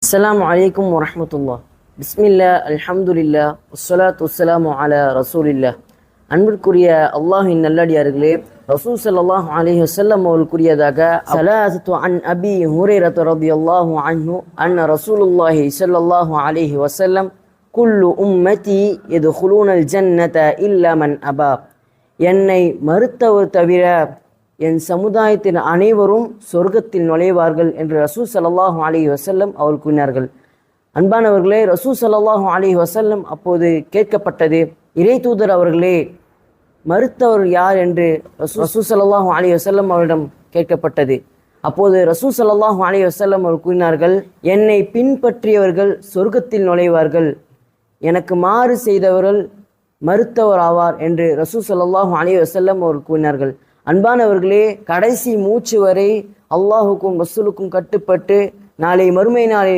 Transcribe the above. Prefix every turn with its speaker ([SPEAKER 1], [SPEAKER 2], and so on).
[SPEAKER 1] அஸ்ஸலாமு அலைக்கும் வரஹ்மத்துல்லாஹ். பிஸ்மில்லா அல்ஹம்துலில்லா வஸ்ஸலாத்து வஸ்ஸலாமு அலா ரசூலில்லா. அன்பிற்குரிய அல்லாஹின் நல்லடியார்களே, ரசூல் ஸல்லல்லாஹு அலைஹி வஸல்லம் அவர்கள் கூறியதாக, ஸலாத்து அன் அபி ஹுரைரா ரலியல்லாஹு அன்ஹு அன்ன ரசூலுல்லாஹி ஸல்லல்லாஹு அலைஹி வஸல்லம் குல்லு உம்மதி யதுகுலூனல் ஜன்னத இல்லா மன் அபா. என்னை மறுத்தவர் தவிர என் சமுதாயத்தின் அனைவரும் சொர்க்கத்தில் நுழைவார்கள் என்று ரசூல் ஸல்லல்லாஹு அலைஹி வஸல்லம் அவர்கள் கூறினார்கள். அன்பானவர்களே, ரசூல் ஸல்லல்லாஹு அலைஹி வஸல்லம் அப்போது கேட்கப்பட்டது, இறை தூதர் அவர்களே, மறுத்தவர் யார் என்று ரசூல் ஸல்லல்லாஹு அலைஹி வஸல்லம் அவரிடம் கேட்கப்பட்டது. அப்போது ரசூல் ஸல்லல்லாஹு அலைஹி வஸல்லம் அவர்கள் கூறினார்கள், என்னை பின்பற்றியவர்கள் சொர்க்கத்தில் நுழைவார்கள், எனக்கு மாறு செய்தவர்கள் மறுத்தவர் ஆவார் என்று ரசூல் ஸல்லல்லாஹு அலைஹி வஸல்லம் அவர்கள் கூறினார்கள். அன்பானவர்களே, கடைசி மூச்சு வரை அல்லாஹுக்கும் ரசூலுக்கும் கட்டுப்பட்டு நாளை மறுமை நாளில்